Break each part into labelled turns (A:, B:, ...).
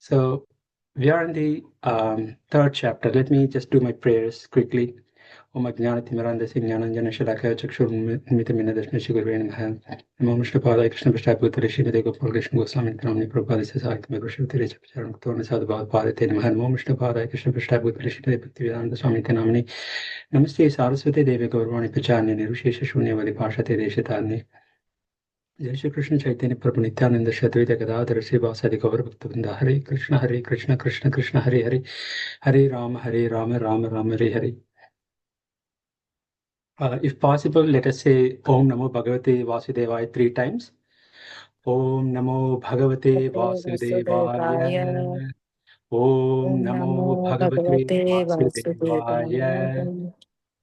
A: So we are in the third chapter. Let me just do my prayers quickly. Om Ajnanatimirandasya Jnananjana Shalakaya Chakshurmittamina Dashnashi Gurve Namaha. Namo Vishnu Padaya Krishna Prasthaputara Srimate Gopal Krishna Goswami Namni Prabhupada Sasakame Gurushavati Rechapacharam Torna Sadhubhava Padate Namaha. Namo Vishnu Padaya Krishna Prasthaputara Srimate Bhaktivedanta Swami Namni. Namaste Saraswati Devi Gaurvani Pachani Nirushesha Shunyavadi Bhashate Deshatarni. जय श्री कृष्ण चैतन्य प्रभु नित्यानंद श्रीद्वैत गदाधर श्रीवासादि गौर भक्तवृंद हरे Krishna Krishna Krishna Hare Hare Hare Ram Ram Ram Hare Hare. If possible, let us say Om Namo Bhagavate Vasudevaya 3 times. Om Namo Bhagavate Vasudevaya. Om Namo Bhagavate Vasudevaya.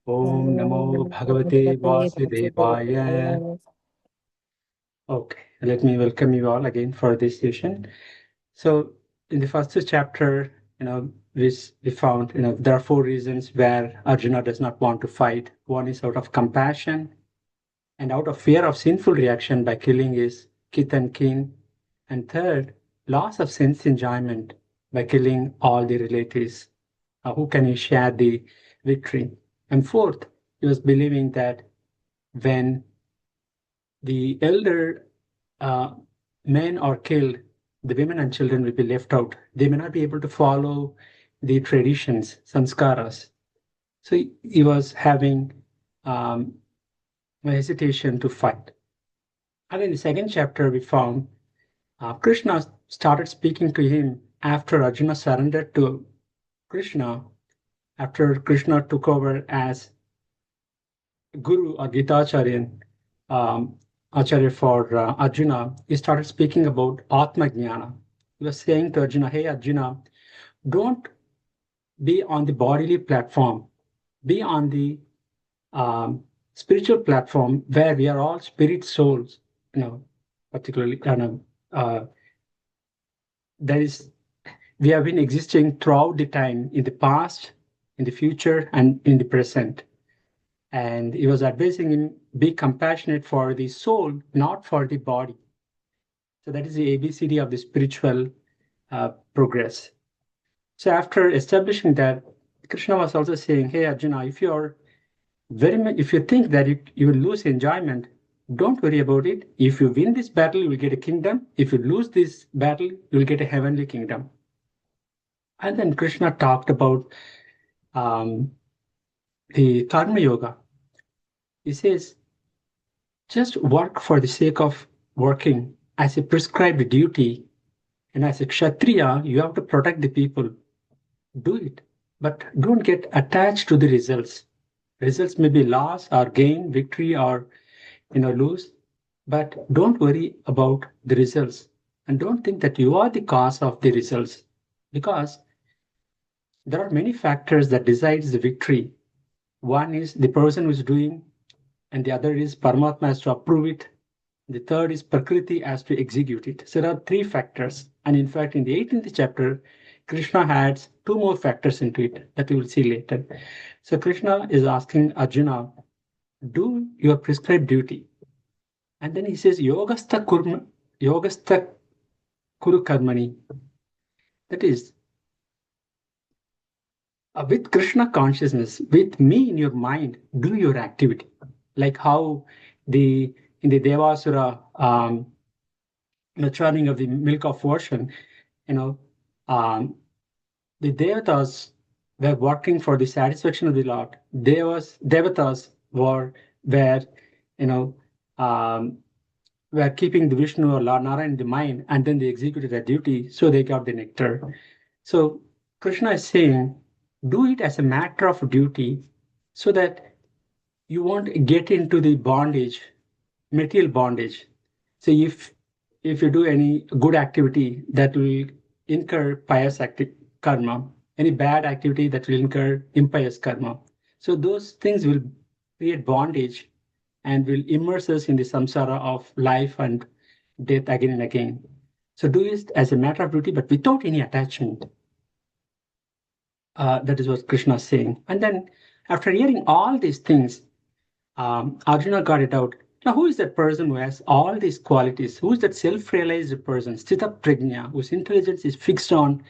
A: Om Namo Bhagavate Vasudevaya. Okay, let me welcome you all again for this session. So in the first chapter, we found, there are 4 reasons where Arjuna does not want to fight. One is out of compassion and out of fear of sinful reaction by killing his kith and kin. And third, loss of sense enjoyment by killing all the relatives. Who can he share the victory? And fourth, he was believing that when the elder men are killed, the women and children will be left out. They may not be able to follow the traditions, samskaras. So he was having a hesitation to fight. And in the second chapter, we found Krishna started speaking to him after Arjuna surrendered to Krishna, after Krishna took over as Guru or Gitacharyan, Acharya for Arjuna. He started speaking about Atma Jnana. He was saying to Arjuna, hey Arjuna, don't be on the bodily platform, be on the spiritual platform where we are all spirit souls, particularly we have been existing throughout the time, in the past, in the future, and in the present. And he was advising him, be compassionate for the soul, not for the body. So that is the ABCD of the spiritual progress. So after establishing that, Krishna was also saying, hey Arjuna, if you think that you will lose enjoyment, don't worry about it. If you win this battle, you will get a kingdom. If you lose this battle, you will get a heavenly kingdom. And then Krishna talked about the karma yoga. He says, just work for the sake of working as a prescribed duty. And as a Kshatriya, you have to protect the people. Do it, but don't get attached to the results. Results may be loss or gain, victory or lose, but don't worry about the results. And don't think that you are the cause of the results, because there are many factors that decides the victory. One is the person who is doing, and the other is Paramatma has to approve it. The third is Prakriti has to execute it. So there are 3 factors. And in fact, in the 18th chapter, Krishna adds 2 more factors into it that we will see later. So Krishna is asking Arjuna, do your prescribed duty. And then he says, Yogastha Kuru Karmani. That is, with Krishna consciousness, with me in your mind, do your activity. Like how in the Devasura, the churning of the milk of ocean, the Devatas were working for the satisfaction of the Lord. Devatas were keeping the Vishnu or Lord Narayan in the mind, and then they executed their duty, so they got the nectar. So Krishna is saying, do it as a matter of duty, so that you won't get into the bondage, material bondage. So if you do any good activity, that will incur pious karma. Any bad activity, that will incur impious karma. So those things will create bondage and will immerse us in the samsara of life and death again and again. So do it as a matter of duty, but without any attachment. That is what Krishna is saying. And then after hearing all these things, Arjuna got it out. Now, who is that person who has all these qualities? Who is that self-realized person, Sthita Prajna, whose intelligence is fixed on,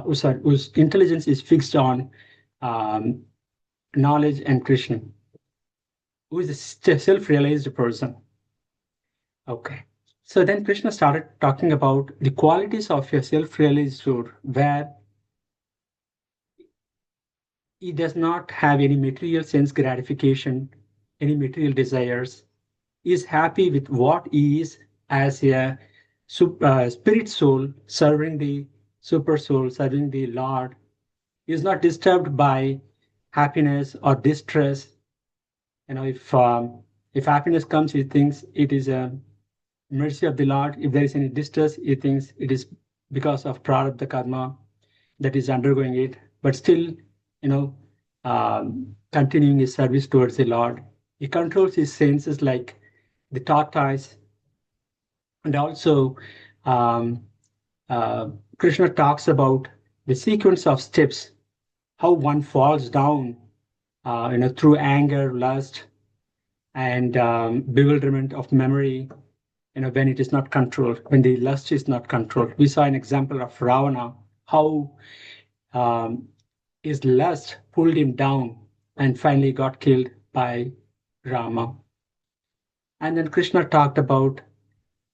A: whose intelligence is fixed on um, knowledge and Krishna? Who is a self-realized person? Okay. So then Krishna started talking about the qualities of a self-realized where he does not have any material sense gratification, any material desires, is happy with what he is as a spirit soul serving the super soul, serving the Lord, is not disturbed by happiness or distress. If happiness comes, he thinks it is a mercy of the Lord. If there is any distress, he thinks it is because of prarabdha karma that is undergoing it. But still, continuing his service towards the Lord. He controls his senses like the tortoise. And also, um, Krishna talks about the sequence of steps, how one falls down, through anger, lust, and bewilderment of memory, when it is not controlled, when the lust is not controlled. We saw an example of Ravana, how um, his lust pulled him down and finally got killed by Rama. And then Krishna talked about,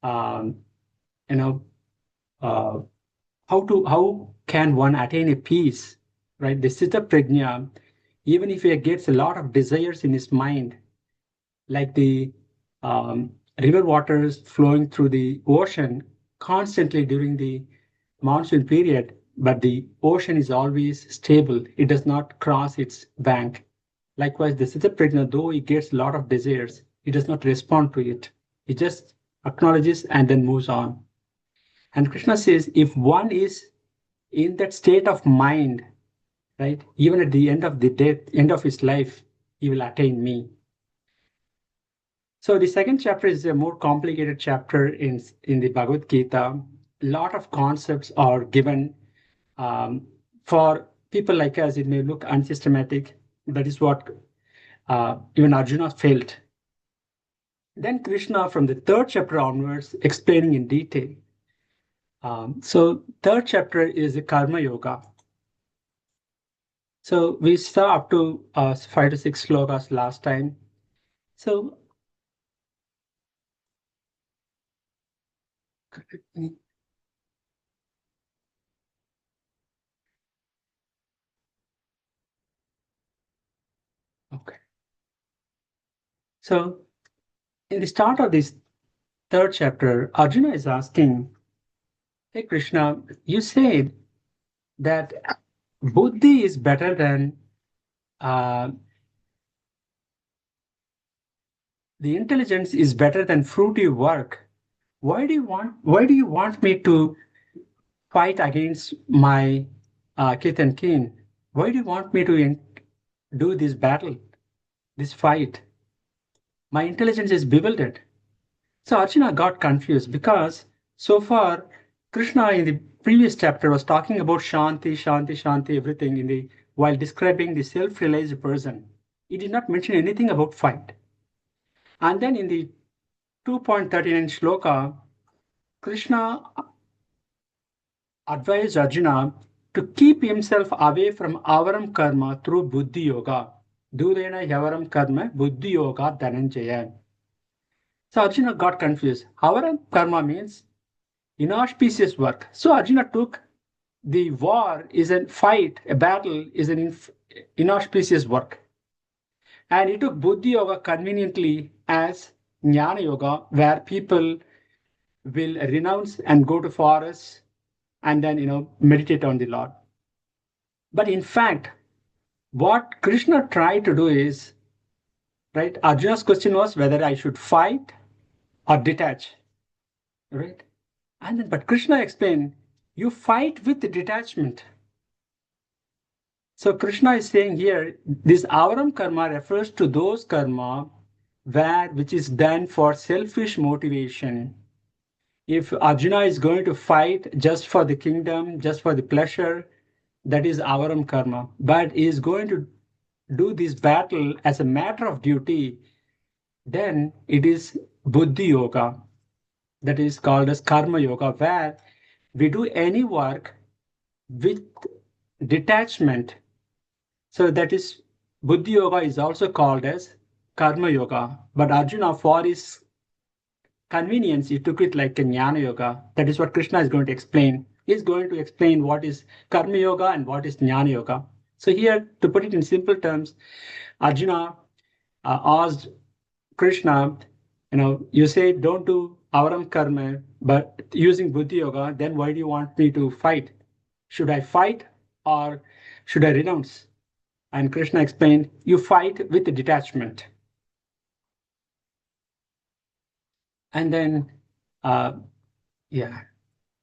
A: um, you know, uh, how can one attain a peace, right? The Siddha Prajna, even if he gets a lot of desires in his mind, like the river waters flowing through the ocean constantly during the monsoon period, but the ocean is always stable. It does not cross its bank. Likewise, the Siddha though he gets a lot of desires, he does not respond to it. He just acknowledges and then moves on. And Krishna says, if one is in that state of mind, right, even at the end of the death, end of his life, he will attain me. So the second chapter is a more complicated chapter in the Bhagavad Gita. A lot of concepts are given. For people like us, it may look unsystematic. That is what even Arjuna felt. Then Krishna, from the third chapter onwards, explaining in detail. So third chapter is the Karma Yoga. So we saw up to 5 to 6 shlokas last time. So okay. So in the start of this third chapter, Arjuna is asking, hey Krishna, you said that buddhi is better than uh, the intelligence is better than fruity work. Why do you want me to fight against my kith and kin? Why do you want me to do this battle, this fight? My intelligence is bewildered. So Arjuna got confused because so far Krishna in the previous chapter was talking about Shanti, Shanti, Shanti, everything while describing the self-realized person. He did not mention anything about fight. And then in the 2.39 shloka, Krishna advised Arjuna to keep himself away from avaram karma through buddhi yoga. Durena yavaram karma buddhi yoga dhananjaya. So Arjuna got confused. Avaram karma means inauspicious work. So Arjuna took the war is a fight, a battle is an inauspicious work. And he took buddhi yoga conveniently as jnana yoga, where people will renounce and go to forests and then meditate on the Lord. But in fact, what Krishna tried to do is, right, Arjuna's question was whether I should fight or detach, right? And then, but Krishna explained, you fight with detachment. So Krishna is saying here, this avaram karma refers to those karma which is done for selfish motivation. If Arjuna is going to fight just for the kingdom, just for the pleasure, that is avaram karma. But he is going to do this battle as a matter of duty, Then it is Buddhi Yoga, that is called as Karma Yoga, where we do any work with detachment. So that is Buddhi Yoga is also called as Karma Yoga. But Arjuna, for his convenience, he took it like a Jnana Yoga. That is what Krishna is going to explain. He's going to explain what is Karma Yoga and what is Jnana Yoga. So here, to put it in simple terms, Arjuna asked Krishna, you say don't do avaram karma, but using Buddhi Yoga, then why do you want me to fight? Should I fight or should I renounce? And Krishna explained, you fight with detachment. And then, yeah.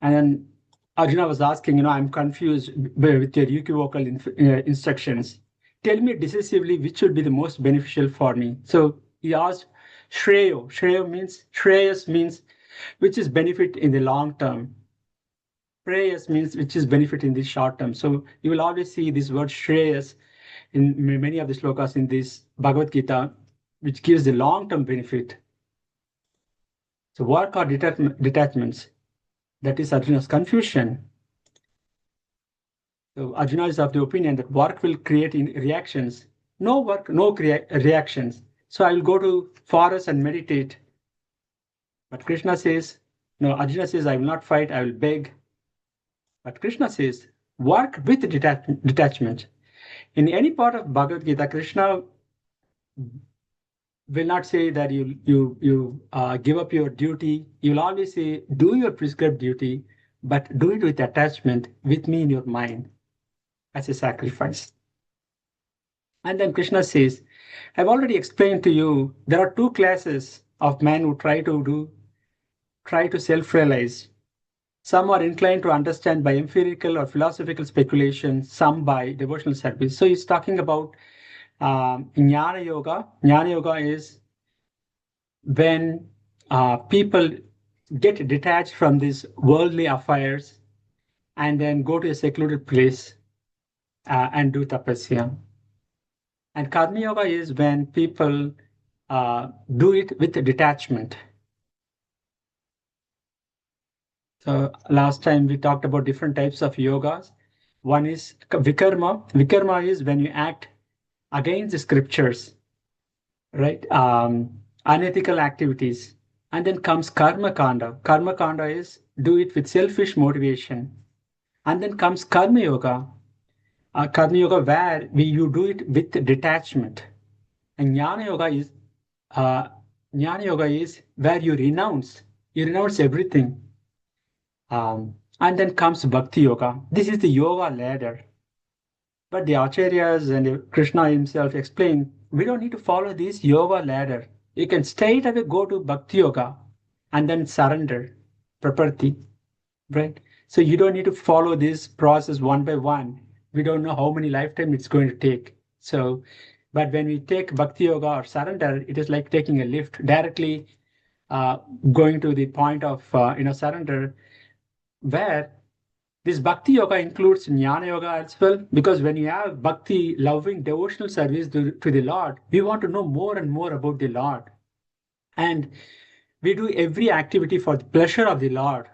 A: And then Arjuna was asking, I'm confused with your equivocal instructions. Tell me decisively which would be the most beneficial for me. So he asked, Shreyo. Shreyas means which is benefit in the long term. Preyas means which is benefit in the short term. So you will always see this word Shreyas in many of the slokas in this Bhagavad Gita, which gives the long term benefit. So what are detachments? That is Arjuna's confusion. So Arjuna is of the opinion that work will create in reactions. No work, no reactions. So I will go to forest and meditate. But Krishna says, no, Arjuna says, I will not fight, I will beg. But Krishna says, work with detachment. In any part of Bhagavad Gita, Krishna will not say that you give up your duty. You will always say, do your prescribed duty, but do it with attachment with me in your mind as a sacrifice. And then Krishna says, I've already explained to you, there are two classes of men who try to self-realize. Some are inclined to understand by empirical or philosophical speculation, some by devotional service. So he's talking about Jnana Yoga. Jnana Yoga is when people get detached from these worldly affairs and then go to a secluded place and do tapasya. And Karma Yoga is when people do it with detachment. So last time we talked about different types of yogas. One is Vikarma. Vikarma is when you act against the scriptures, right? Unethical activities. And then comes Karma Kanda. Karma Kanda is do it with selfish motivation. And then comes Karma Yoga. Karma Yoga where you do it with detachment. And uh, Jnana Yoga is where you renounce everything. And then comes Bhakti Yoga. This is the yoga ladder. But the Acharyas and Krishna himself explain, we don't need to follow this yoga ladder. You can straight away go to Bhakti Yoga and then surrender, praparti, right? So you don't need to follow this process one by one. We don't know how many lifetimes it's going to take. So, but when we take Bhakti Yoga or surrender, it is like taking a lift directly, going to the point of surrender, where this Bhakti Yoga includes Jnana Yoga as well, because when you have Bhakti, loving devotional service to the Lord, we want to know more and more about the Lord. And we do every activity for the pleasure of the Lord.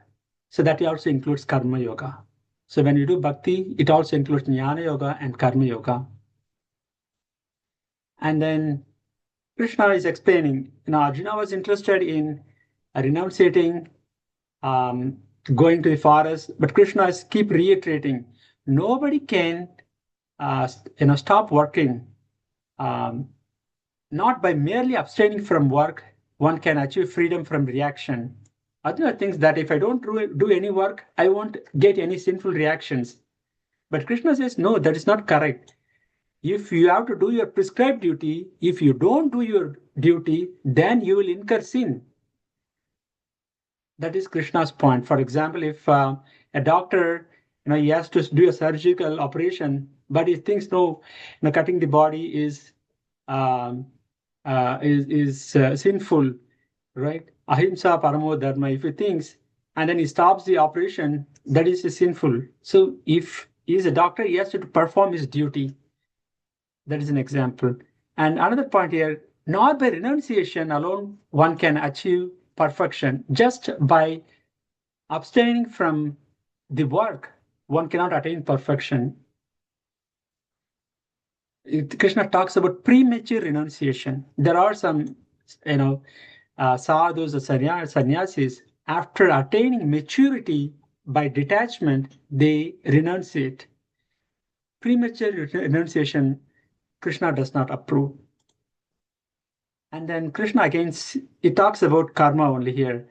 A: So that also includes Karma Yoga. So when you do Bhakti, it also includes Jnana Yoga and Karma Yoga. And then Krishna is explaining, Arjuna was interested in renunciating, going to the forest, but Krishna is keep reiterating, nobody can, stop working. Not by merely abstaining from work, one can achieve freedom from reaction. Arjuna thinks that if I don't do any work, I won't get any sinful reactions. But Krishna says, no, that is not correct. If you have to do your prescribed duty, if you don't do your duty, then you will incur sin. That is Krishna's point. For example, if a doctor, he has to do a surgical operation, but he thinks no, cutting the body is sinful, right? Ahimsa paramo dharma. If he thinks and then he stops the operation, that is sinful. So if he is a doctor, he has to perform his duty. That is an example. And another point here, Not by renunciation alone one can achieve perfection. Just by abstaining from the work, one cannot attain perfection. Krishna talks about premature renunciation. There are some, sadhus or sannyasis, after attaining maturity by detachment, they renunciate. Premature renunciation, Krishna does not approve. And then Krishna again, he talks about karma only here.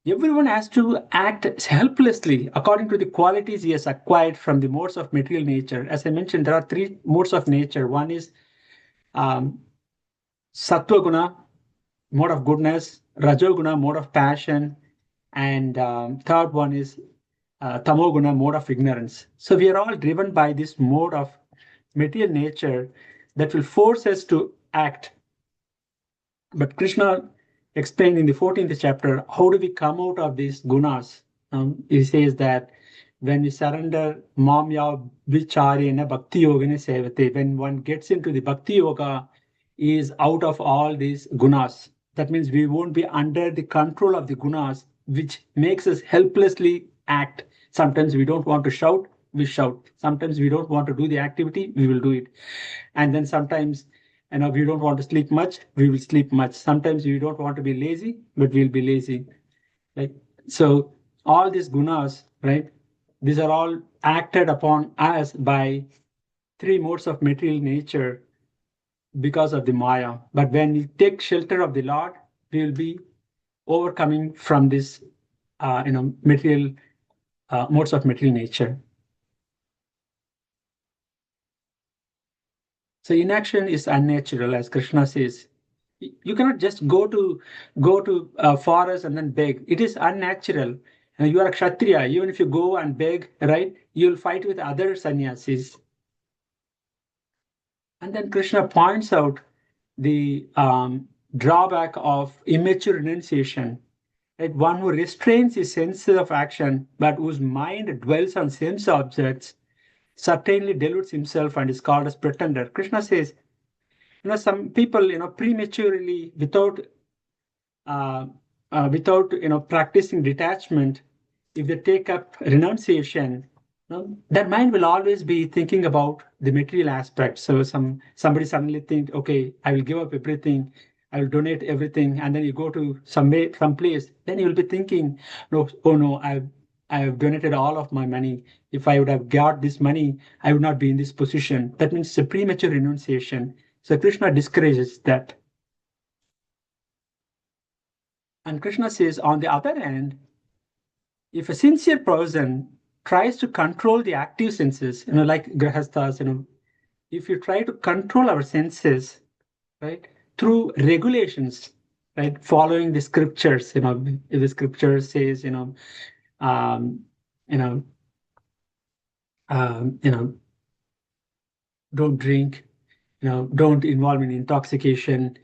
A: Everyone has to act helplessly according to the qualities he has acquired from the modes of material nature. As I mentioned, there are three modes of nature. One is um, sattva guna, mode of goodness, rajoguna, mode of passion, and third one is tamoguna, mode of ignorance. So we are all driven by this mode of material nature that will force us to act. But Krishna explained in the 14th chapter, how do we come out of these gunas? He says that when we surrender mamya vicharena bhakti yogane sevate, when one gets into the bhakti yoga, is out of all these gunas. That means we won't be under the control of the gunas, which makes us helplessly act. Sometimes we don't want to shout, we shout. Sometimes we don't want to do the activity, we will do it. And then sometimes, we don't want to sleep much, we will sleep much. Sometimes we don't want to be lazy, but we'll be lazy. Like, so all these gunas, right? These are all acted upon us by three modes of material nature because of the Maya. But when we take shelter of the Lord, we will be overcoming from this, material modes of material nature. So inaction is unnatural, as Krishna says. You cannot just go to a forest and then beg. It is unnatural. You are a kshatriya. Even if you go and beg, right, you'll fight with other sannyasis. And then Krishna points out the drawback of immature renunciation. Right? One who restrains his senses of action, but whose mind dwells on sense objects, certainly deludes himself and is called as pretender. Krishna says, some people, prematurely, uh, without practicing detachment, if they take up renunciation, their mind will always be thinking about the material aspect. So somebody suddenly think, okay, I will give up everything, I will donate everything, and then you go to some place, then you will be thinking, no, oh no, I have donated all of my money. If I would have got this money, I would not be in this position. That means it's a premature renunciation. So Krishna discourages that. And Krishna says, on the other hand, if a sincere person tries to control the active senses, like grahasthas, if you try to control our senses, right, through regulations, right, following the scriptures, if the scripture says, um, you know, um, you know, don't drink, don't involve in intoxication,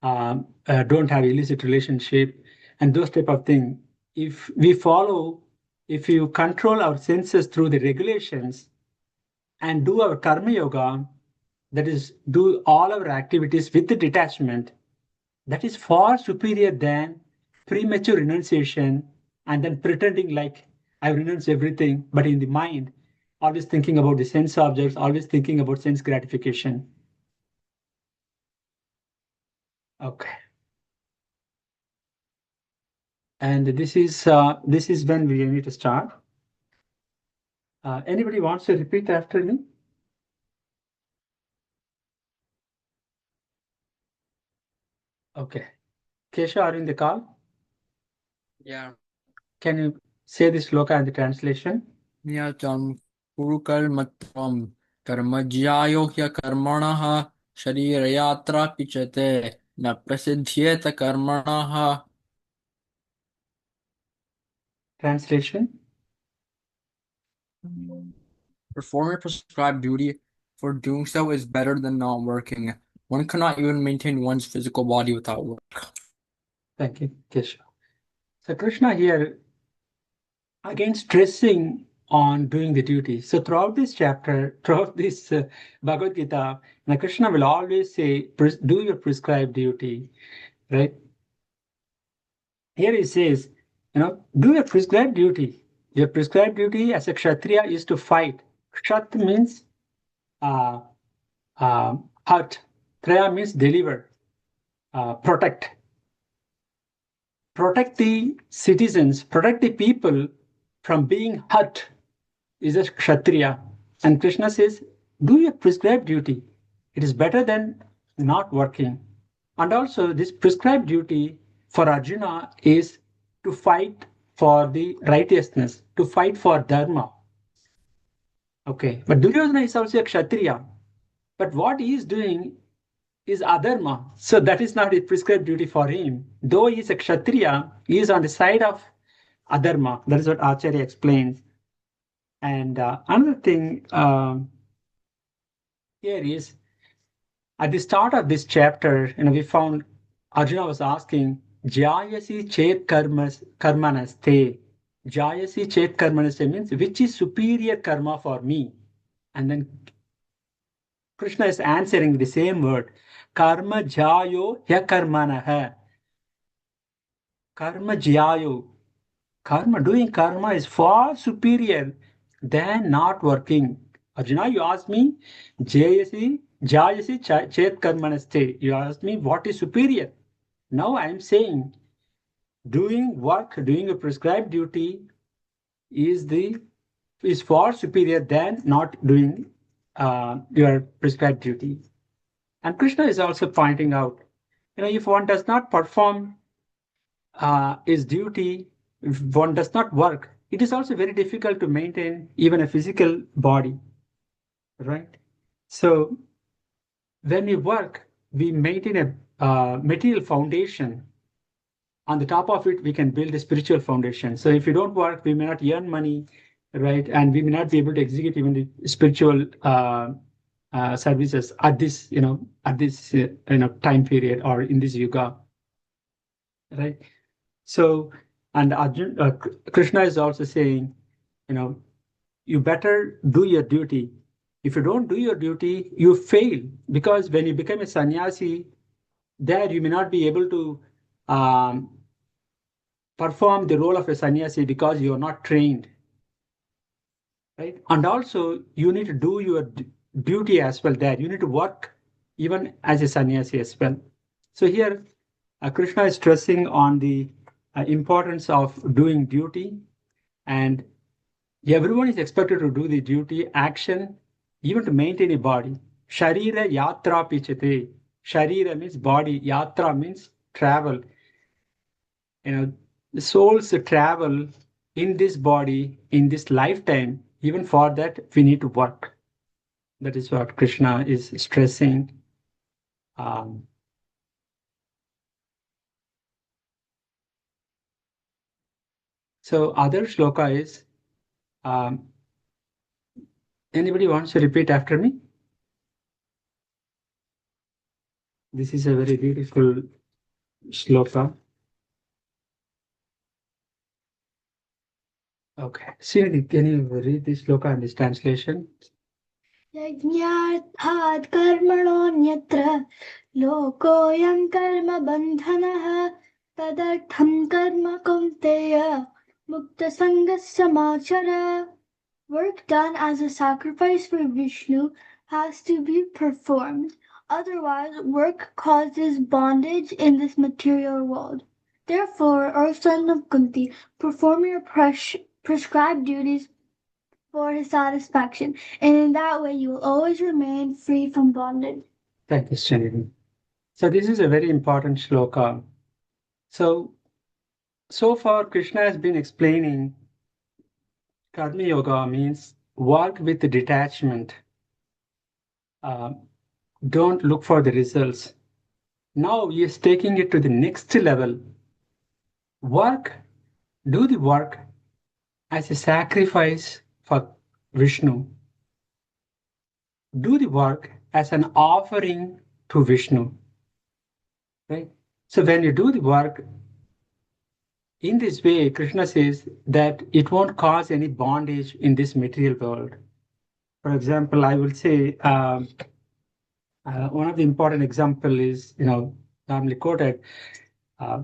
A: don't have illicit relationship, and those type of thing. If we follow, if you control our senses through the regulations and do our karma yoga, that is, do all our activities with the detachment, that is far superior than premature renunciation and then pretending like I renounce everything, but in the mind, always thinking about the sense objects, always thinking about sense gratification. Okay. And this is when we need to start. Anybody wants to repeat after me? Okay. Kesha, are you in the call?
B: Yeah.
A: Can you say this sloka and the translation?
B: Niyatam kurukalmatvam karmajyayo karmanaha sharirayatra pichate na prasidhyeta karmanaha.
A: Translation?
B: Perform your prescribed duty, for doing so is better than not working. One cannot even maintain one's physical body without work.
A: Thank you, Kesha. So Krishna here again stressing on doing the duty. So throughout this chapter, throughout this Bhagavad Gita, Krishna will always say, do your prescribed duty, right? Here he says, do your prescribed duty. Your prescribed duty as a Kshatriya is to fight. Kshat means uh, hurt. Traya means deliver, protect. Protect the citizens, protect the people from being hurt is a Kshatriya. And Krishna says, do your prescribed duty. It is better than not working. And also, this prescribed duty for Arjuna is to fight for the righteousness, to fight for dharma. Okay, but Duryodhana is also a Kshatriya. But what he is doing is adharma. So that is not a prescribed duty for him. Though he is a Kshatriya, he is on the side of adharma. That is what Acharya explains. And another thing here is at the start of this chapter, we found Arjuna was asking, Jayasi chet karmanaste. Jayasi chet karmanaste means which is superior karma for me? And then Krishna is answering the same word. Karma jayo ya karmanaha. Karma jayo. Doing karma is far superior than not working. Arjuna, you asked me, Jayasi Chet Karmanaste. You asked me what is superior. Now I am saying doing work, doing a prescribed duty is far superior than not doing your prescribed duty. And Krishna is also pointing out, if one does not perform his duty, if one does not work, it is also very difficult to maintain even a physical body, right? So when we work, we maintain a material foundation. On the top of it, we can build a spiritual foundation. So if you don't work, we may not earn money, right? And we may not be able to execute even the spiritual services at this, time period or in this yuga, right? So, and Krishna is also saying, you better do your duty. If you don't do your duty, you fail, because when you become a sannyasi, there you may not be able to um, perform the role of a sannyasi because you are not trained, right? And also, you need to do your duty as well there. You need to work even as a sannyasi as well. So here, Krishna is stressing on the importance of doing duty, and everyone is expected to do the duty action, even to maintain a body. Sharira yatra pichate. Sharira means body, yatra means travel. The souls travel in this body, in this lifetime. Even for that, we need to work. That is what Krishna is stressing. So other shloka is, anybody wants to repeat after me? This is a very beautiful shloka. Okay. Srini, can you read this shloka and this translation?
C: यज्ञार्थात् कर्मणोऽन्यत्र लोकोऽयं कर्मबन्धनः तदर्थं कर्म कौन्तेय मुक्तसङ्गस्समाचर. Work done as a sacrifice for Vishnu has to be performed. Otherwise, work causes bondage in this material world. Therefore, O son of Kunti, perform your prescribed duties for his satisfaction, and in that way you will always remain free from bondage.
A: Thank you, Srini. So this is a very important shloka. So far Krishna has been explaining Karma Yoga means work with detachment. Don't look for the results. Now he is taking it to the next level. Do the work as a sacrifice for Vishnu. Do the work as an offering to Vishnu. Right? So when you do the work, In this way, Krishna says that it won't cause any bondage in this material world. For example, I will say one of the important example is, normally quoted, uh,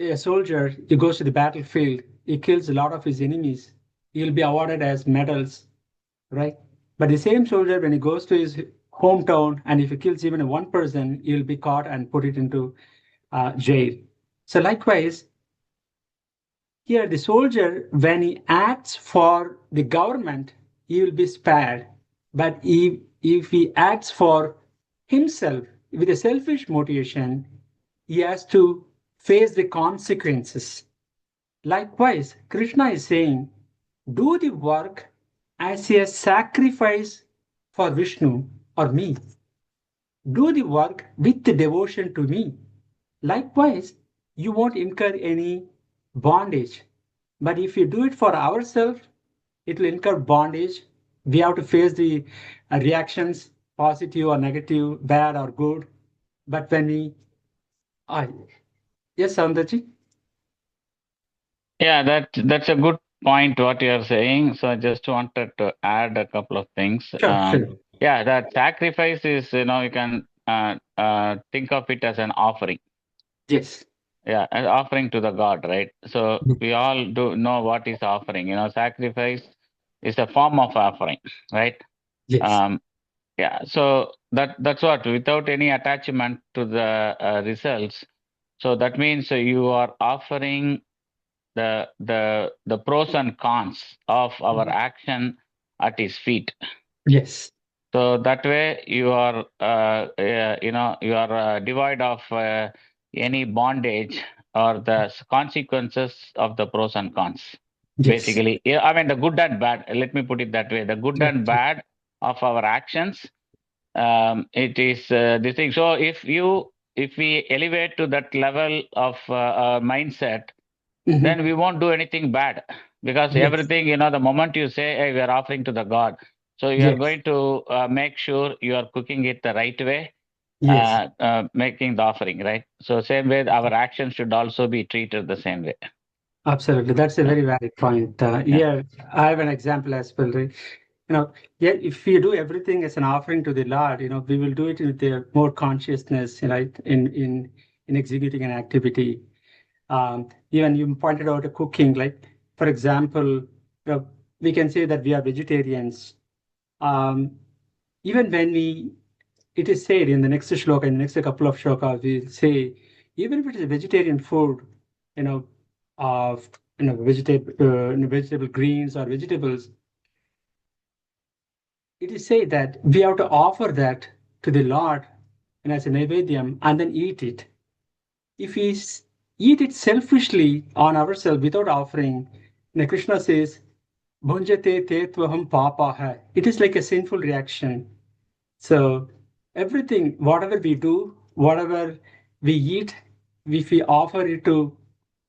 A: a soldier, he goes to the battlefield, he kills a lot of his enemies, he'll be awarded as medals, right? But the same soldier, when he goes to his hometown and if he kills even one person, he'll be caught and put it into jail. So likewise, here the soldier, when he acts for the government, he will be spared. But if he acts for himself with a selfish motivation, he has to face the consequences. Likewise, Krishna is saying, do the work as a sacrifice for Vishnu or me. Do the work with devotion to me. Likewise, you won't incur any bondage. But if you do it for ourselves, it will incur bondage. We have to face the reactions, positive or negative, bad or good. But when we, uh, yes, Saundarji?
D: Yeah, that's a good point what you are saying. So I just wanted to add a couple of things.
A: Sure, sure.
D: Yeah, that sacrifice is, you can think of it as an offering.
A: Yes.
D: Yeah, an offering to the God, right? So we all do know what is offering. Sacrifice is a form of offering, right?
A: Yes.
D: Yeah, so that's what, without any attachment to the results. So that means you are offering the pros and cons of our action at his feet.
A: Yes.
D: So that way you are you are devoid of any bondage or the consequences of the pros and cons.
A: Yes.
D: Basically, yeah, I mean the good and bad. Let me put it that way: the good and bad of our actions. It is this thing. So if we elevate to that level of mindset, then we won't do anything bad, because
A: Yes.
D: everything, the moment you say, hey, we are offering to the God, so you are
A: Yes.
D: going to make sure you are cooking it the right way,
A: Yes.
D: making the offering, right? So same way, our actions should also be treated the same way.
A: Absolutely. That's a
D: Yeah.
A: very valid point.
D: Yeah.
A: Here, I have an example as well, right? Yeah, if we do everything as an offering to the Lord, we will do it with a more consciousness, right, in executing an activity. Even you pointed out a cooking, like, for example, we can say that we are vegetarians. Um, Even when it is said in the next shloka, in the next couple of shlokas, we say, even if it is a vegetarian food, you know, of vegetable greens or vegetables, it is said that we have to offer that to the Lord and as a naivedyam and then eat it. If we eat it selfishly on ourselves without offering, Krishna says, Bhunjate te tvaham papa hai. It is like a sinful reaction. So everything, whatever we do, whatever we eat, if we offer it to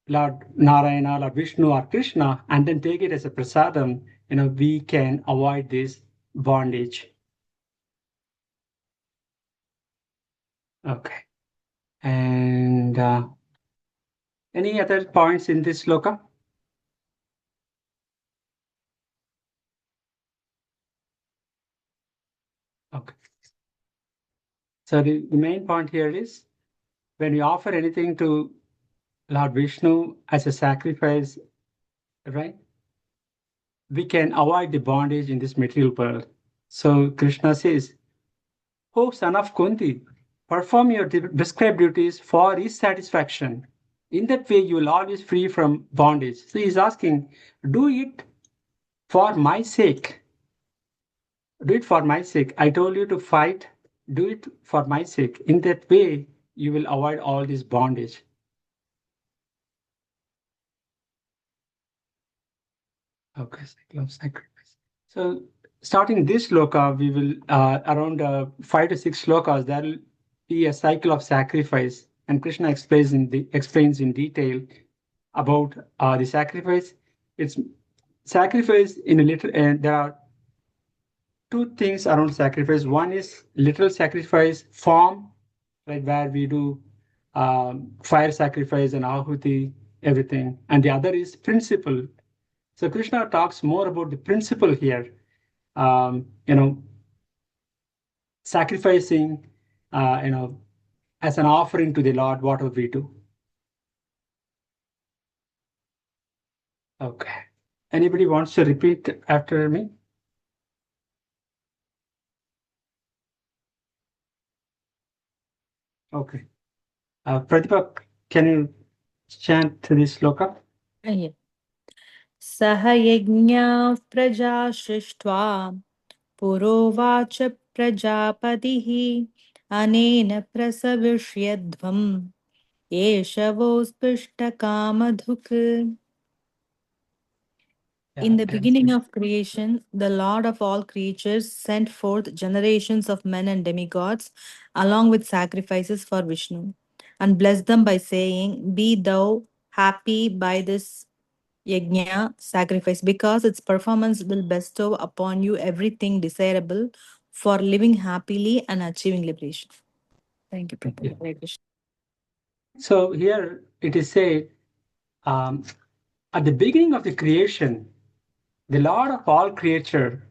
A: Lord Narayana, Lord Vishnu or Krishna, and then take it as a prasadam, we can avoid this bondage. Okay. And any other points in this sloka? Okay. So the main point here is when we offer anything to Lord Vishnu as a sacrifice, right? We can avoid the bondage in this material world. So Krishna says, "O son of Kunti, perform your prescribed duties for his satisfaction. In that way, you will always free from bondage." So he's asking, do it for my sake. Do it for my sake. I told you to fight. Do it for my sake. In that way, you will avoid all this bondage. Okay, cycle of sacrifice. So, starting this sloka, we will around 5 to 6 slokas. There will be a cycle of sacrifice, and Krishna explains in detail about the sacrifice. It's sacrifice in a little, and there are two things around sacrifice. One is literal sacrifice form, like where we do fire sacrifice and ahuti, everything. And the other is principle. So Krishna talks more about the principle here. Sacrificing, as an offering to the Lord, whatever we do. Okay. Anybody wants to repeat after me? Okay. Pratibha, can you chant this sloka?
E: Yeah. सह यज्ञाः प्रजा सृष्ट्वा पुरोवाच प्रजापतिः अनेन प्रसविष्यध्वम् एष वोऽस्पृष्टकामधुक्. In the beginning of creation, the Lord of all creatures sent forth generations of men and demigods, along with sacrifices for Vishnu, and blessed them by saying, "Be thou happy by this yajna sacrifice, because its performance will bestow upon you everything desirable for living happily and achieving liberation." Thank you, Prabhu. Hare Krishna.
A: So here it is said, at the beginning of the creation, the Lord of all creature,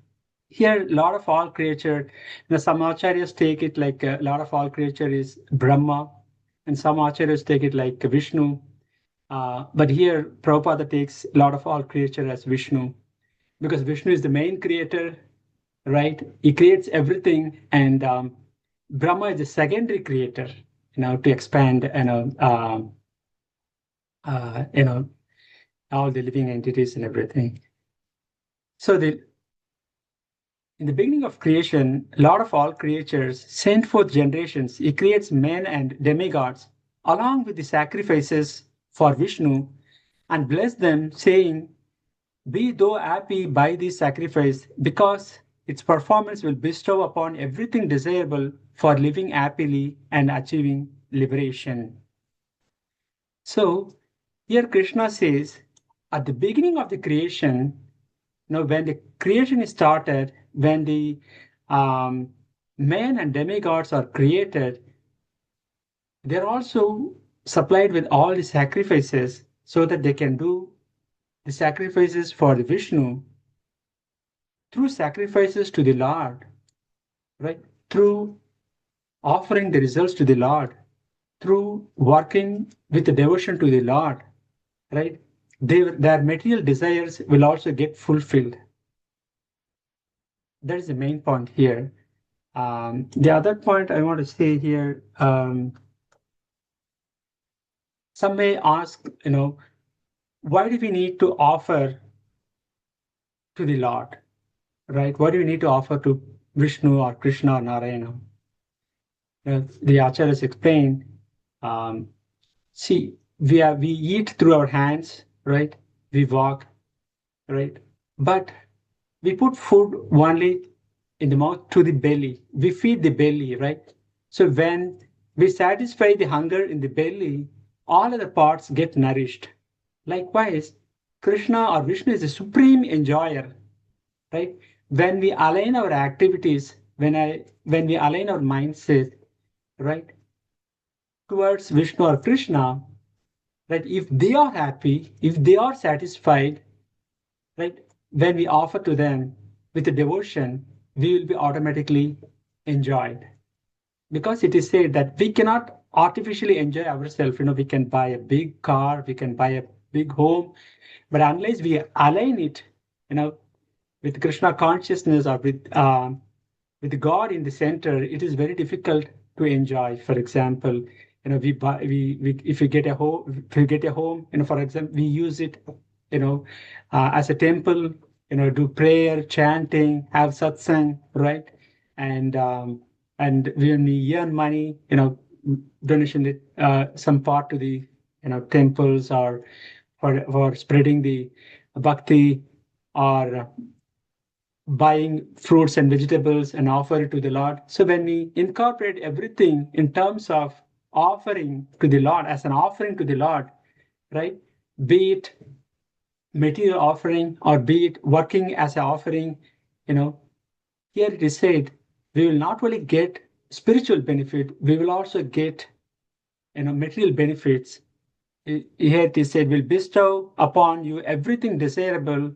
A: here Lord of all creature, some acharyas take it like Lord of all creature is Brahma, and some acharyas take it like Vishnu. But here Prabhupada takes Lord of all creature as Vishnu, because Vishnu is the main creator, right? He creates everything, and Brahma is the secondary creator, to expand, all the living entities and everything. So in the beginning of creation, Lord of all creatures sent forth generations. He creates men and demigods along with the sacrifices for Vishnu, and bless them, saying, "Be thou happy by this sacrifice, because its performance will bestow upon everything desirable for living happily and achieving liberation." So here Krishna says, at the beginning of the creation, when the creation is started, when the men and demigods are created, they're also supplied with all the sacrifices so that they can do the sacrifices for the Vishnu through sacrifices to the Lord, right? Through offering the results to the Lord, through working with the devotion to the Lord, right? Their material desires will also get fulfilled. That is the main point here. The other point I want to say here, some may ask, why do we need to offer to the Lord, right? What do we need to offer to Vishnu or Krishna or Narayana? The acharyas explain, see, we eat through our hands, right? We walk, right? But we put food only in the mouth to the belly. We feed the belly, right? So when we satisfy the hunger in the belly, all other parts get nourished. Likewise, Krishna or Vishnu is the supreme enjoyer, right? When we align our activities, when we align our mindset, right, towards Vishnu or Krishna, right, if they are happy, if they are satisfied, right, when we offer to them with the devotion, we will be automatically enjoyed. Because it is said that we cannot artificially enjoy ourselves. We can buy a big car, we can buy a big home, but unless we align it, with Krishna consciousness or with God in the center, it is very difficult to enjoy. For example, if we get a home, for example, we use it, as a temple, do prayer, chanting, have satsang, right? And when we earn money, donation it, some part to the, temples, or for spreading the bhakti, or buying fruits and vegetables and offer it to the Lord. So when we incorporate everything in terms of offering to the Lord, as an offering to the Lord, right? Be it material offering or be it working as an offering, here it is said, we will not only get spiritual benefit, we will also get material benefits. Here it is said, will bestow upon you everything desirable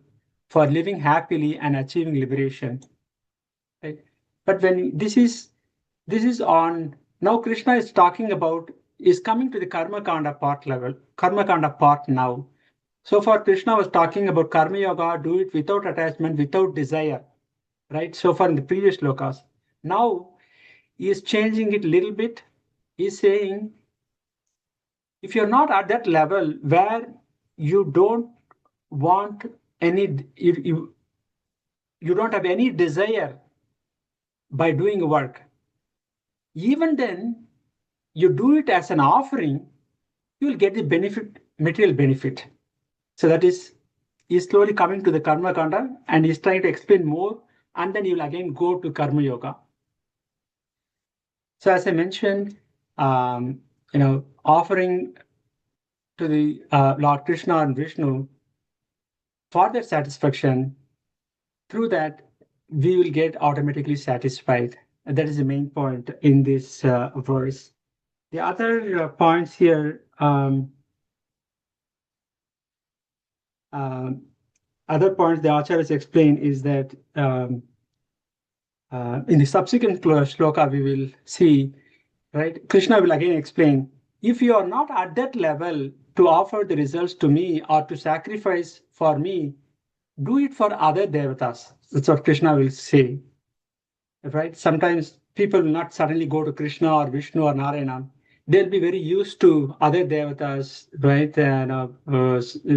A: for living happily and achieving liberation. Right? But when this is on, now Krishna is talking about, is coming to the karma kanda part level, karma kanda part now. So far Krishna was talking about karma yoga, do it without attachment, without desire, right? So far in the previous shlokas. Now he is changing it a little bit. He's saying, if you're not at that level where you don't want any, you don't have any desire by doing work, even then you do it as an offering, you will get the benefit, material benefit. So that is, he's slowly coming to the karma kanda and he's trying to explain more, and then he will again go to karma yoga. So as I mentioned, offering to the Lord Krishna and Vishnu for their satisfaction, through that we will get automatically satisfied. And that is the main point in this verse. The other points here, other points the acharyas explain is that in the subsequent shloka we will see, right? Krishna will again explain, if you are not at that level to offer the results to me or to sacrifice for me, do it for other devatas. That's what Krishna will say, right? Sometimes people will not suddenly go to Krishna or Vishnu or Narayana. They'll be very used to other devatas, right? And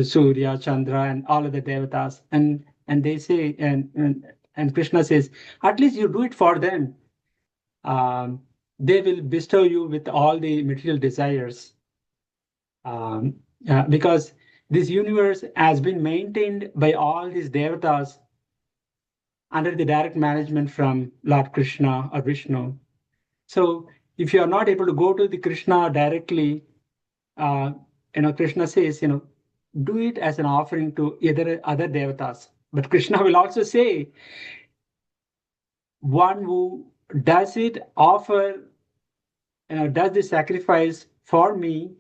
A: Surya, Chandra, and all of the devatas, and they say, and Krishna says, at least you do it for them. They will bestow you with all the material desires, because this universe has been maintained by all these devatas under the direct management from Lord Krishna or Vishnu. So if you are not able to go to the Krishna directly, Krishna says, do it as an offering to either other devatas. But Krishna will also say, one who does it, does the sacrifice for me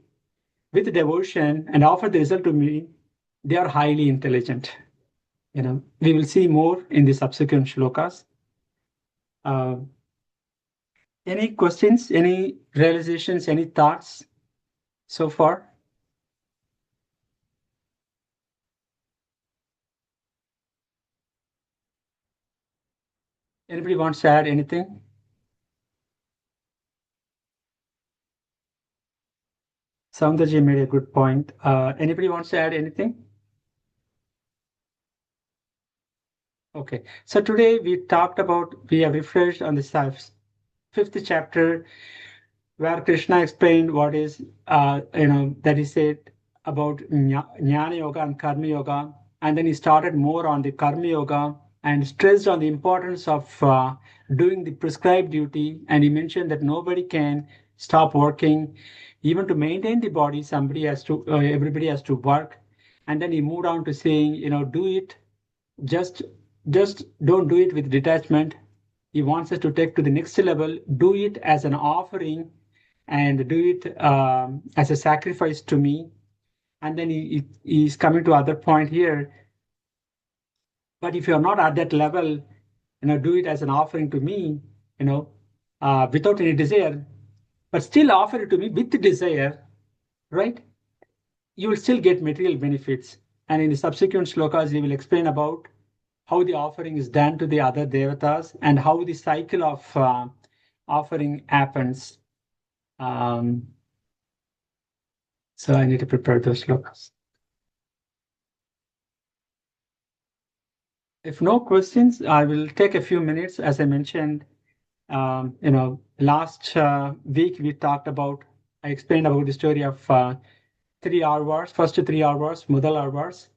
A: with devotion and offer the result to me, they are highly intelligent. We will see more in the subsequent shlokas. Any questions, any realizations, any thoughts so far? Anybody wants to add anything? Soundarji made a good point. Anybody wants to add anything? Okay, so today we have refreshed on the fifth chapter, where Krishna explained what is, that he said about Jnana Yoga and Karma Yoga. And then he started more on the Karma Yoga and stressed on the importance of doing the prescribed duty. And he mentioned that nobody can stop working. Even to maintain the body, everybody has to work. And then he moved on to saying, do it, just don't do it with detachment. He wants us to take to the next level, do it as an offering and do it as a sacrifice to me. And then he's coming to other point here. But if you're not at that level, do it as an offering to me, without any desire, but still offer it to me with desire, right? You will still get material benefits. And in the subsequent shlokas, he will explain about how the offering is done to the other devatas and how the cycle of offering happens. So I need to prepare those shlokas. If no questions, I will take a few minutes. As I mentioned, last week we talked about, I explained about the story of 3 hours, first 3 hours, Mudal hours.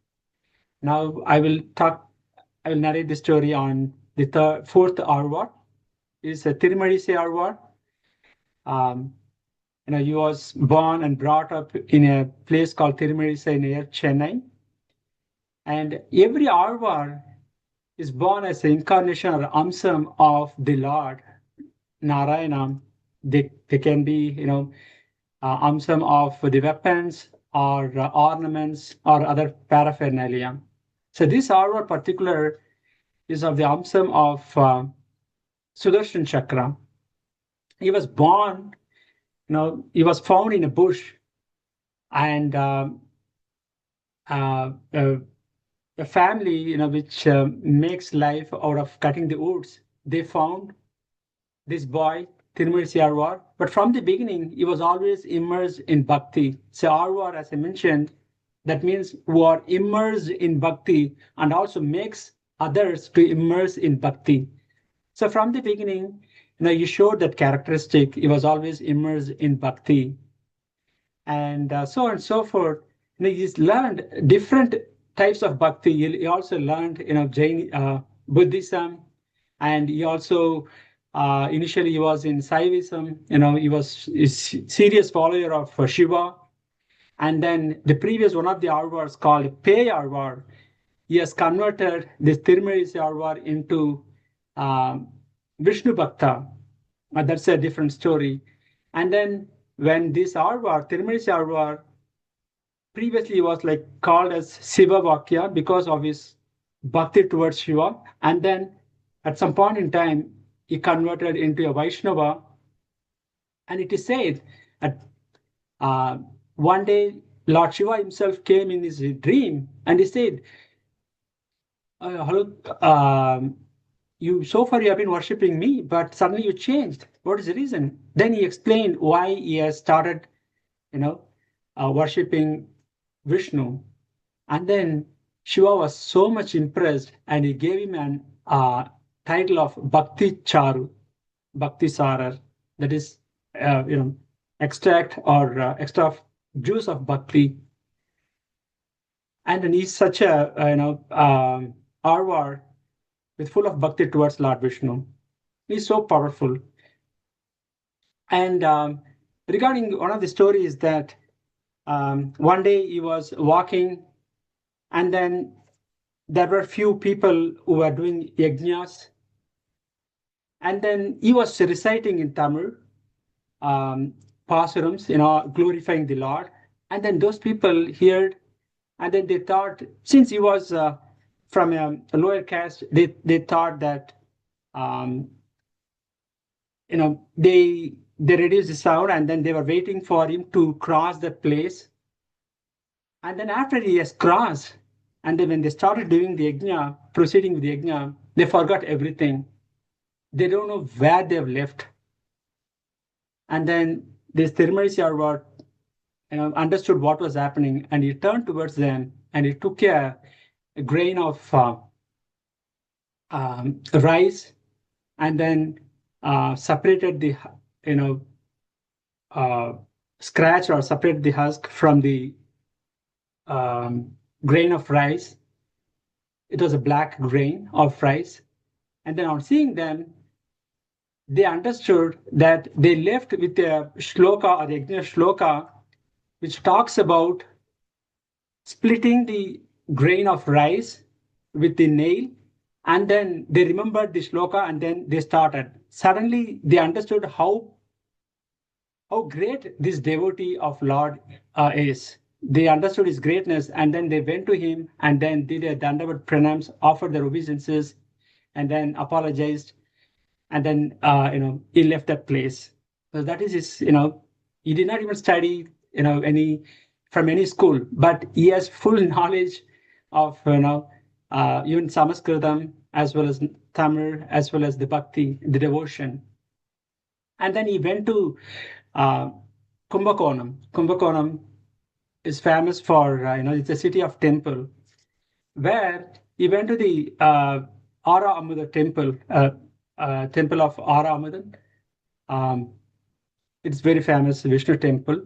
A: Now I will narrate the story on the fourth hour. Is a Tirumalise hour. He was born and brought up in a place called Tirumalise near Chennai. And every hour is born as an incarnation or amsam of the Lord Narayana. They can be, amsam of the weapons or ornaments or other paraphernalia. So this artwork particular is of the amsam of Sudarshan Chakra. He was born, he was found in a bush, and uh, uh, a family, which makes life out of cutting the woods. They found this boy, Tirumursi Arwar, but from the beginning, he was always immersed in bhakti. So Arwar, as I mentioned, that means who are immersed in bhakti and also makes others to immerse in bhakti. So from the beginning, you showed that characteristic. He was always immersed in bhakti, and so on and so forth. He's learned different types of bhakti. He also learned, Jain Buddhism, and he also initially he was in Saivism. He was a serious follower of Shiva, and then the previous one of the Arvars called Pei Arvar, he has converted this Tirumurisi Arvar into um, Vishnu Bhakta. That's a different story. And then when this Arvar, Tirumurisi Arvar, previously was like called as Siva Vakya because of his bhakti towards Shiva. And then at some point in time, he converted into a Vaishnava. And it is said that one day Lord Shiva himself came in his dream and he said, hello, you so far you have been worshipping me, but suddenly you changed. What is the reason? Then he explained why he has started, worshipping Vishnu. And then Shiva was so much impressed and he gave him an title of Bhakti Charu, Bhakti Sarar, that is, extract or extra juice of Bhakti. And then he's such a, Arvar with full of Bhakti towards Lord Vishnu. He's so powerful. And regarding one of the stories that one day he was walking, and then there were few people who were doing yajnas, and then he was reciting in Tamil pasurams, glorifying the Lord. And then those people heard, and then they thought, since he was from a lower caste, they thought that, they reduced the sound, and then they were waiting for him to cross that place. And then after he has crossed, and then when they started doing the yajna, proceeding with the yajna, they forgot everything. They don't know where they've left. And then this Tirumursi Arvar, understood what was happening, and he turned towards them, and he took a grain of rice, and then separated the, scratch or separated the husk from the grain of rice. It was a black grain of rice. And then on seeing them, they understood that they left with a shloka or the yajna shloka, which talks about splitting the grain of rice with the nail. And then they remembered the shloka, and then they started. Suddenly they understood how great this devotee of Lord is. They understood his greatness, and then they went to him and then did a dandavat pranams, offered their obeisances, and then apologized, and then he left that place. So that is his, he did not even study from any school, but he has full knowledge of even Sanskritam as well as Tamil as well as the bhakti, the devotion. And then he went to Kumbakonam. Kumbakonam is famous for it's a city of temple, where he went to the Ara Amuda temple, temple of Ara Amudan. It's very famous Vishnu temple,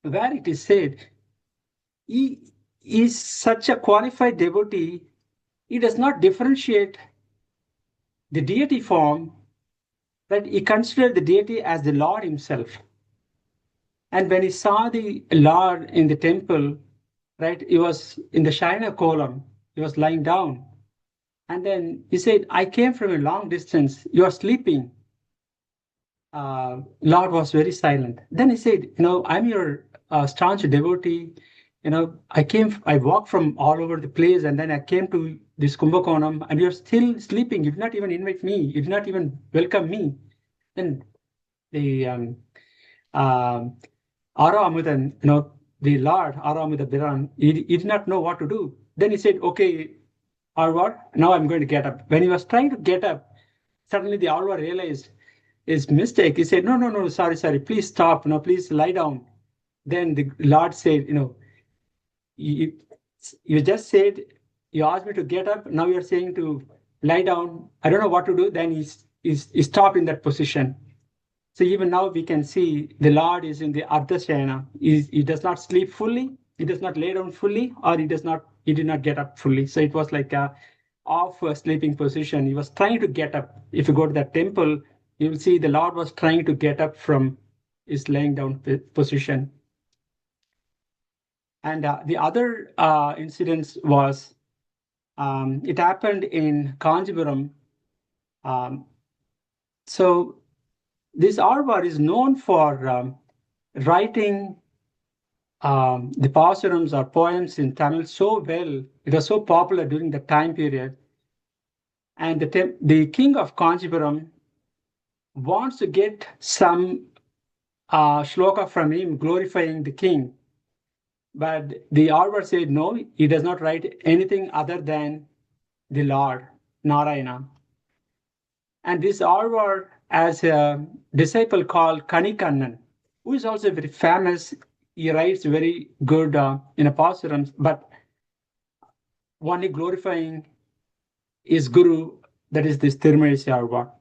A: where it is said he is such a qualified devotee. He does not differentiate the deity form, that he considered the deity as the Lord himself. And when he saw the Lord in the temple, right, he was in the Shayana Kolam, he was lying down. And then he said, I came from a long distance, you are sleeping. Lord was very silent. Then he said, I'm your staunch devotee. I walked from all over the place, and then I came to this Kumbhakonam, and you're still sleeping. You did not even invite me. You did not even welcome me. Then the Ara Amudan, the Lord, Ara Amudabiran, he did not know what to do. Then he said, okay, Arwar, now I'm going to get up. When he was trying to get up, suddenly the Arwar realized his mistake. He said, no, sorry, please stop, please lie down. Then the Lord said, you, you just said, you asked me to get up, now you're saying to lie down. I don't know what to do. Then he stopped in that position. So even now we can see the Lord is in the Ardhashayana. He does not sleep fully, he does not lay down fully, or he did not get up fully. So it was like a off sleeping position. He was trying to get up. If you go to that temple, you will see the Lord was trying to get up from his laying down position. And the other incident was, it happened in Kanjipuram. So this Arvar is known for writing the pasurams or poems in Tamil so well. It was so popular during the time period. And the king of Kanjipuram wants to get some shloka from him glorifying the king. But the Arvar said no, he does not write anything other than the Lord, Narayana. And this Arvar has a disciple called Kanikannan, who is also very famous. He writes very good in a pasurams, but only glorifying his guru, that is this Tirumazhi Arvar.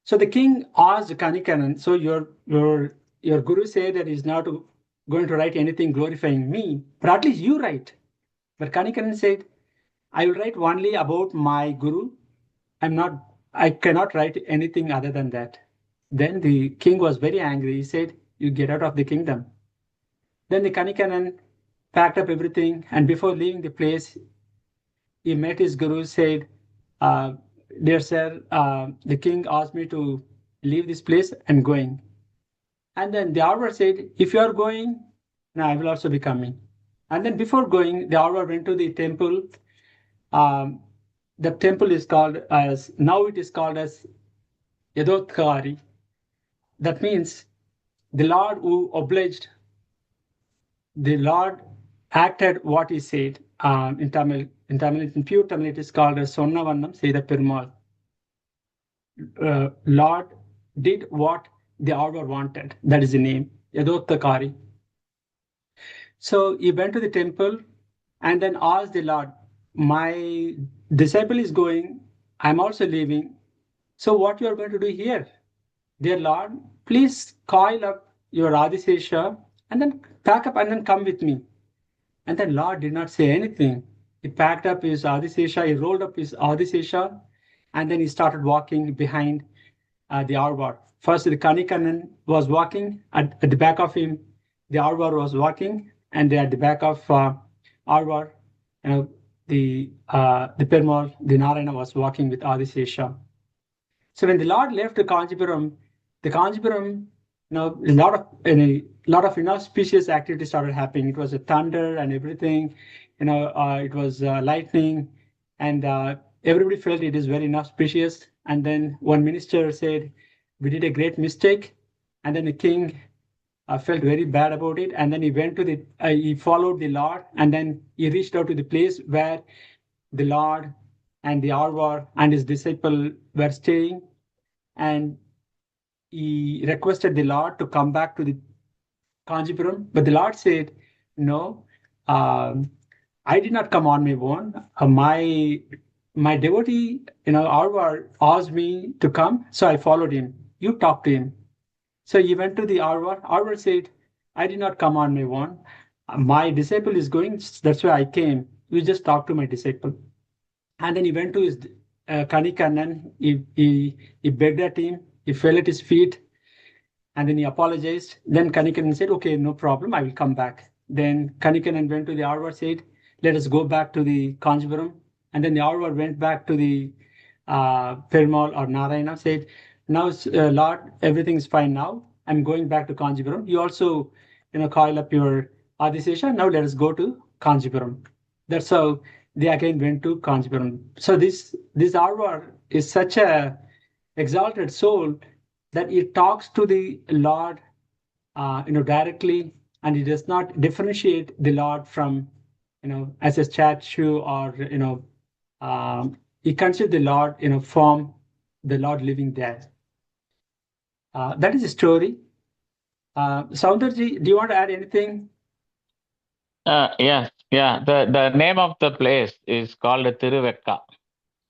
A: So the king asked Kanikanan, so your guru said that he's not going to write anything glorifying me, but at least you write. But Kanikanan said, I will write only about my guru. I cannot write anything other than that. Then the king was very angry. He said, you get out of the kingdom. Then the Kanikanan packed up everything, and before leaving the place, he met his guru, said, dear sir, the king asked me to leave this place and going. And then the Arvar said, if you are going, now I will also be coming. And then before going, the Arvar went to the temple. The temple is called as, now it is called as Yadotkari. That means the Lord who obliged, the Lord acted what he said. In Tamil, in pure Tamil, it is called as Sonnavannam Seda Perumal. Lord did what the Arvar wanted. That is the name, Yadottakari. So he went to the temple and then asked the Lord, my disciple is going, I'm also leaving. So what you are going to do here? Dear Lord, please coil up your Adisesha and then pack up and then come with me. And then Lord did not say anything. He packed up his Adisesha, he rolled up his Adisesha, and then he started walking behind the Arvar. First, the Kanikanan was walking, at the back of him, the Arvar was walking, and at the back of Arvar, the Perumal, the Narayana was walking with Adisesha. So when the Lord left the Kanjipuram, a lot of inauspicious activity started happening. It was a thunder and everything, it was lightning, and everybody felt it is very inauspicious. And then one minister said, "We did a great mistake," and then the king felt very bad about it. And then he went to he followed the Lord, and then he reached out to the place where the Lord and the Arvar and his disciple were staying, and he requested the Lord to come back to the Kanjipuram, but the Lord said, "No, I did not come on my own. My devotee, Arvar, asked me to come, so I followed him. You talk to him." So he went to the Arvar. Arvar said, "I did not come on my own. My disciple is going, that's why I came. You just talk to my disciple." And then he went to his Kanikanan. He begged at him. He fell at his feet, and then he apologized. Then Kanikanan said, "Okay, no problem. I will come back." Then Kanikanan went to the Arvar, said, "Let us go back to the Kanjipuram." And then the Arvar went back to the Perumal or Narayana, said, now, Lord, everything is fine now. I'm going back to Kanjipuram. You also, coil up your Adisesha. Now let us go to Kanjipuram. That's how they again went to Kanjipuram. So this Arvar is such a exalted soul that it talks to the Lord, directly, and he does not differentiate the Lord from, as a statue or, he considers the Lord, form, the Lord living there. That is a story. Soundarji, do you want to add anything?
D: Yes, yeah. The name of the place is called Tiruvekka.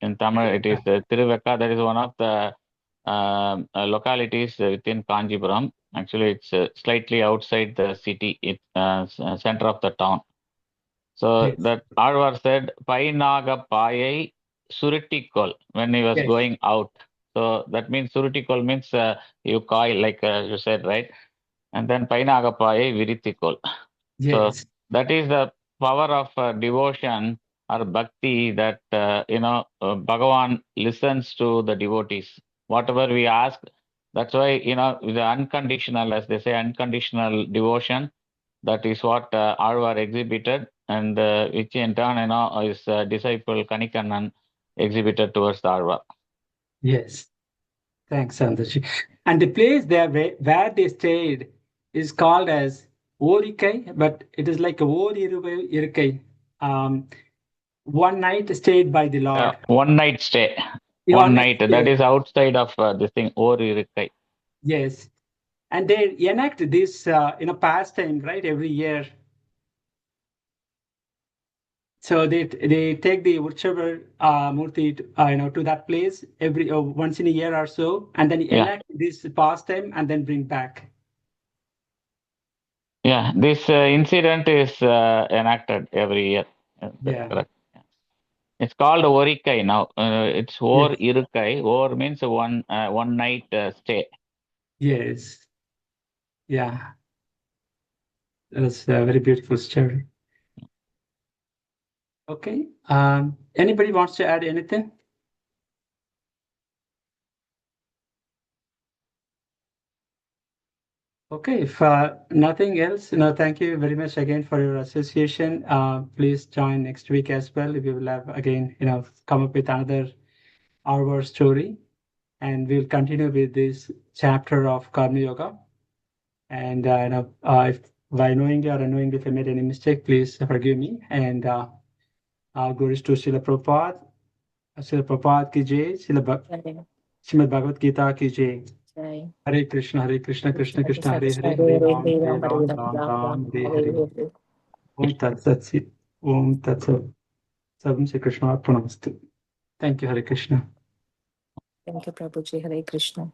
D: In Tamil, it is Tiruvekka. That is one of the localities within Kanjipuram. Actually, it's slightly outside the city, center of the town. So
A: Yes.
D: that Alvar said, Painaga Payai Suritikol when he was
A: Yes.
D: going out. So that means Suritikol means you coil, like you said, right? And then Painaga Payai Viritikol. So
A: Yes.
D: that is the power of devotion or bhakti that, Bhagavan listens to the devotees. Whatever we ask, that's why, the unconditional, as they say, unconditional devotion, that is what Alvar exhibited, and which in turn, his disciple Kanikannan exhibited towards the Alvar.
A: Yes. Thanks, Soundarji. And the place there where they stayed is called as Orikai, but it is like a Orikai. One night stayed by the Lord.
D: One night stay.
A: Yeah,
D: One
A: one night
D: night. That
A: stay.
D: is outside of this thing, Oririkai.
A: Yes. And they enact this, pastime, right, every year. So they take the Urchavar Murti, to that place every once in a year or so, and then enact this pastime and then bring back.
D: Yeah, this incident is enacted every year. That's
A: Yeah.
D: correct. It's called Orikai now. It's Or
A: Yes.
D: Irukai. Or means one night stay.
A: Yes. Yeah. That's a very beautiful story. Okay. Anybody wants to add anything? Okay, if nothing else, thank you very much again for your association. Please join next week as well. We will have again, come up with another our story, and we'll continue with this chapter of Karma Yoga. And if by knowingly or unknowingly, if I made any mistake, please forgive me. And Guru to Srila Prabhupada, Srila Prabhupada ki jai, Srimad Bhagavad Gita ki jai. Hare Krishna, Krishna Krishna, Hare Hare, Hare Ram, Ram Ram, Hare Hare. Om Tat Sat Sit. Om Tat Sat. Sarvam Shri Krishna Arpanamastu. Thank you, Hare Krishna.
E: Thank you, Prabhuji. Hare Krishna.